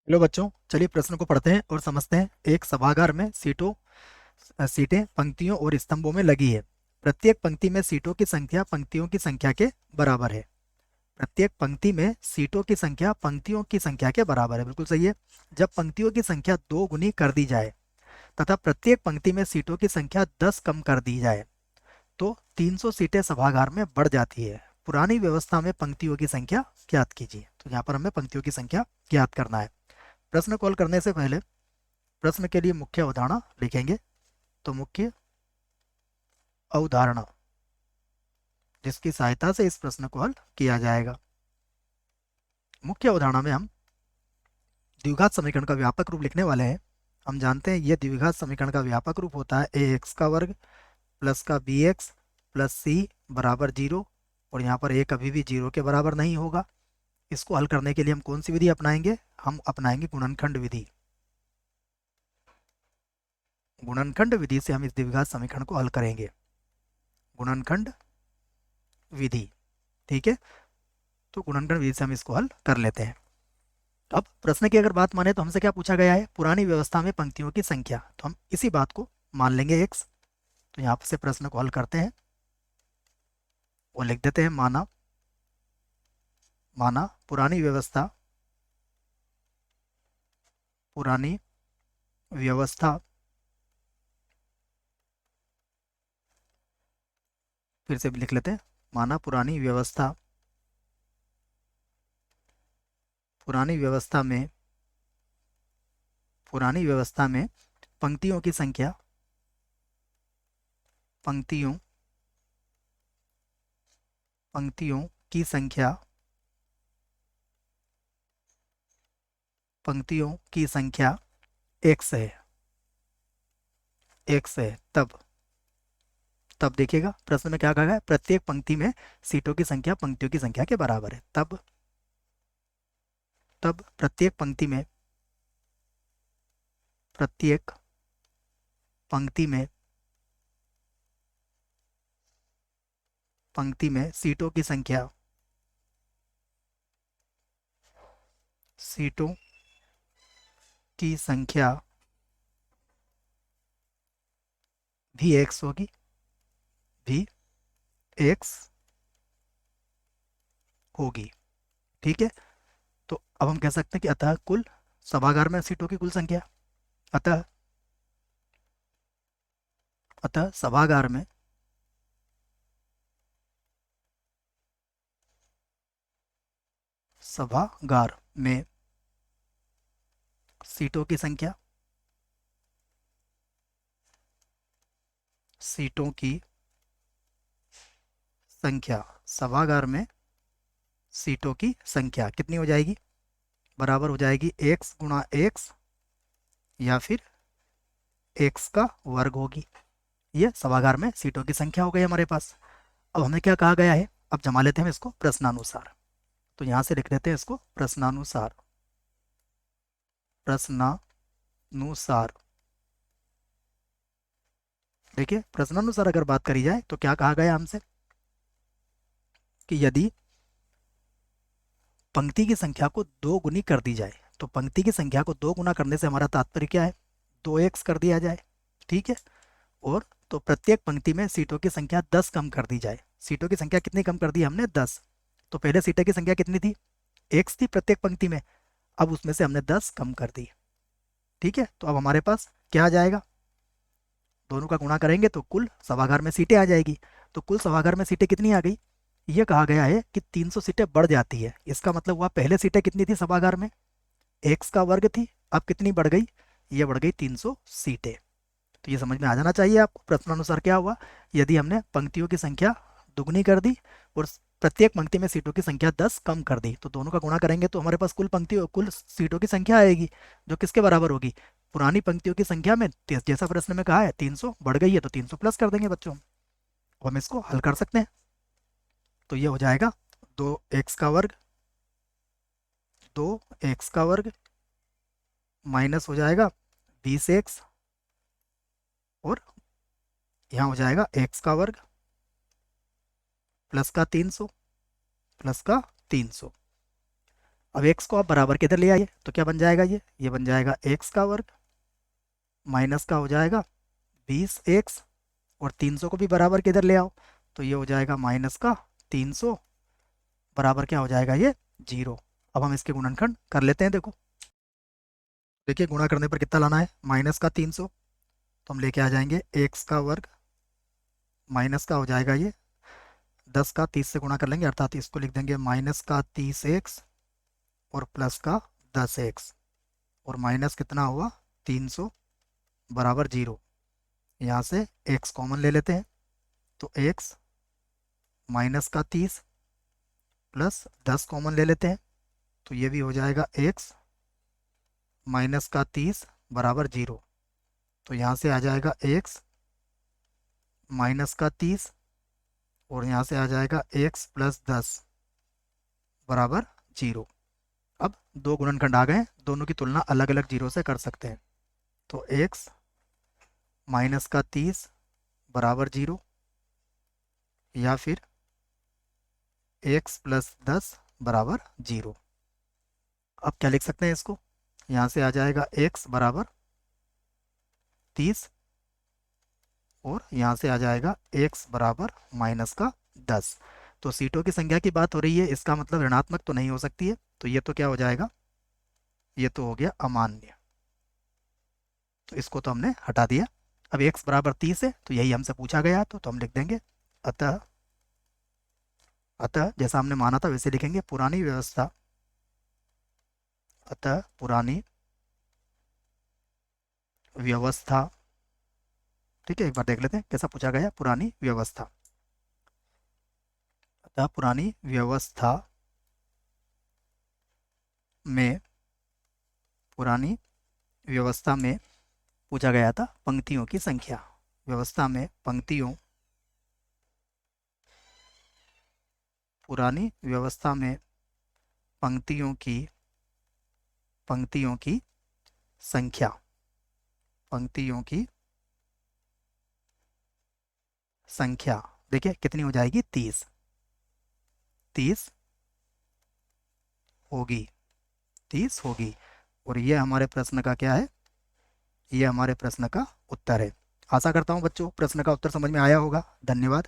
Hello बच्चों, चलिए प्रश्न को पढ़ते हैं और समझते हैं। एक सभागार में सीटें पंक्तियों और स्तंभों में लगी है। प्रत्येक पंक्ति में सीटों की संख्या पंक्तियों की संख्या के बराबर है। प्रत्येक पंक्ति में सीटों की संख्या पंक्तियों की संख्या के बराबर है। बिल्कुल सही है। जब पंक्तियों की संख्या दो गुनी कर दी जाए तथा प्रत्येक पंक्ति में सीटों की संख्या 10 कम कर दी जाए तो 300 सीटें सभागार में बढ़ जाती है। पुरानी व्यवस्था में पंक्तियों की संख्या ज्ञात कीजिए। तो यहाँ पर हमें पंक्तियों की संख्या ज्ञात करना है। प्रश्न कॉल करने से पहले प्रश्न के लिए मुख्य अवधारणा लिखेंगे। तो मुख्य अवधारणा जिसकी सहायता से इस प्रश्न को हल किया जाएगा। मुख्य अवधारणा में हम द्विघात समीकरण का व्यापक रूप लिखने वाले हैं। हम जानते हैं यह द्विघात समीकरण का व्यापक रूप होता है ए एक्स का वर्ग प्लस का बी एक्स प्लस सी बराबर जीरो। और यहाँ पर ए कभी भी जीरो के बराबर नहीं होगा। इसको हल करने के लिए हम कौन सी विधि अपनाएंगे? हम अपनाएंगे गुणनखंड विधि। गुणनखंड विधि से हम इस द्विघात समीकरण को हल करेंगे। गुणनखंड विधि। ठीक है। तो गुणनखंड विधि से हम इसको हल कर लेते हैं। अब प्रश्न की अगर बात माने तो हमसे क्या पूछा गया है? पुरानी व्यवस्था में पंक्तियों की संख्या। तो हम इसी बात को मान लेंगे एक्स। तो यहाँ से प्रश्न को हल करते हैं और लिख देते हैं माना माना पुरानी व्यवस्था फिर से भी लिख लेते हैं। माना पुरानी व्यवस्था में पंक्तियों की संख्या पंक्तियों पंक्तियों की संख्या पंक्तियों की संख्या एक्स है। एक्स है। तब तब देखिएगा प्रश्न में क्या कहा गया है? प्रत्येक पंक्ति में सीटों की संख्या पंक्तियों की संख्या के बराबर है। तब तब प्रत्येक पंक्ति में सीटों की संख्या भी एक्स होगी। भी एक्स होगी। ठीक है। तो अब हम कह सकते हैं कि अतः कुल सभागार में सीटों की कुल संख्या अतः अतः सभागार में सीटों की संख्या सीटों की संख्या सभागार में सीटों की संख्या कितनी हो जाएगी? बराबर हो जाएगी एक्स गुणा एक्स या फिर एक्स का वर्ग होगी। ये सभागार में सीटों की संख्या हो गई हमारे पास। अब हमें क्या कहा गया है? अब जमा लेते हैं इसको प्रश्नानुसार। तो यहां से लिख देते हैं इसको प्रश्नानुसार। प्रश्नानुसार देखिए, प्रश्नानुसार अगर बात करी जाए तो क्या कहा गया हमसे कि यदि पंक्ति की संख्या को दो गुनी कर दी जाए तो पंक्ति की संख्या को दो गुना करने से हमारा तात्पर्य क्या है? 2x कर दिया जाए। ठीक है। और तो प्रत्येक पंक्ति में सीटों की संख्या 10 कम कर दी जाए। सीटों की संख्या कितनी कम कर दी हमने? 10। तो पहले सीटों की संख्या कितनी थी? एक्स थी प्रत्येक पंक्ति में। अब उसमें से हमने 10 कम कर दी। ठीक है। तो अब हमारे पास क्या आ जाएगा? दोनों का गुणा करेंगे तो कुल सभागार में सीटें आ जाएगी। तो कुल सभागार में सीटें कितनी आ गई? ये कहा गया है कि 300 सीटें बढ़ जाती है। इसका मतलब हुआ पहले सीटें कितनी थी सभागार में? एक्स का वर्ग थी। अब कितनी बढ़ गई? ये बढ़ गई 300 सीटें। तो ये समझ में आ जाना चाहिए आपको। प्रश्नानुसार क्या हुआ? यदि हमने पंक्तियों की संख्या दुगनी कर दी और प्रत्येक पंक्ति में सीटों की संख्या 10 कम कर दी तो दोनों का गुणा करेंगे तो हमारे पास कुल सीटों की संख्या आएगी जो किसके बराबर होगी? पुरानी पंक्तियों की संख्या में। जैसा प्रश्न में कहा है 300 बढ़ गई है तो 300 प्लस कर देंगे बच्चों। अब हम इसको हल कर सकते हैं। तो ये हो जाएगा 2x का वर्ग माइनस हो जाएगा 20x और यहाँ हो जाएगा एक्स का वर्ग प्लस का 300 प्लस का 300। अब x को आप बराबर किधर ले आइए तो क्या बन जाएगा, ये बन जाएगा x का वर्ग माइनस का हो जाएगा 20x, और 300 को भी बराबर किधर ले आओ तो ये हो जाएगा माइनस का 300 बराबर क्या हो जाएगा, ये 0। अब हम इसके गुणनखंड कर लेते हैं। देखो देखिए गुणा करने पर कितना लाना है, माइनस का 300, तो हम लेके आ जाएंगे x का वर्ग माइनस का हो जाएगा ये 10 का 30 से गुणा कर लेंगे, अर्थात इसको लिख देंगे माइनस का 30x और प्लस का 10x, और माइनस कितना हुआ 300 बराबर 0। यहाँ से x कॉमन ले लेते हैं, तो x माइनस का 30 प्लस 10 कॉमन ले लेते हैं, तो ये भी हो जाएगा x माइनस का 30 बराबर 0। तो यहाँ से आ जाएगा x माइनस का 30 और यहाँ से आ जाएगा x प्लस 10 बराबर 0। अब दो गुणनखंड आ गए, दोनों की तुलना अलग अलग जीरो से कर सकते हैं। तो x माइनस का 30 बराबर 0 या फिर x प्लस 10 बराबर 0। अब क्या लिख सकते हैं इसको, यहाँ से आ जाएगा x बराबर 30 और यहाँ से आ जाएगा x बराबर माइनस का 10। तो सीटों की संख्या की बात हो रही है, इसका मतलब ऋणात्मक तो नहीं हो सकती है, तो ये तो क्या हो जाएगा, ये तो हो गया अमान्य, तो इसको तो हमने हटा दिया। अब x बराबर 30 है तो यही हमसे पूछा गया, तो हम लिख देंगे अतः अतः जैसा हमने माना था वैसे लिखेंगे, पुरानी व्यवस्था, अतः पुरानी व्यवस्था, ठीक है एक बार देख लेते हैं कैसा पूछा गया, पुरानी व्यवस्था, अतः पुरानी व्यवस्था में, पुरानी व्यवस्था में पूछा गया था पंक्तियों की संख्या, व्यवस्था में पंक्तियों, पुरानी व्यवस्था में पंक्तियों की संख्या, पंक्तियों की संख्या देखिए कितनी हो जाएगी, 30 होगी, 30 होगी। और ये हमारे प्रश्न का क्या है, ये हमारे प्रश्न का उत्तर है। आशा करता हूँ बच्चों प्रश्न का उत्तर समझ में आया होगा। धन्यवाद।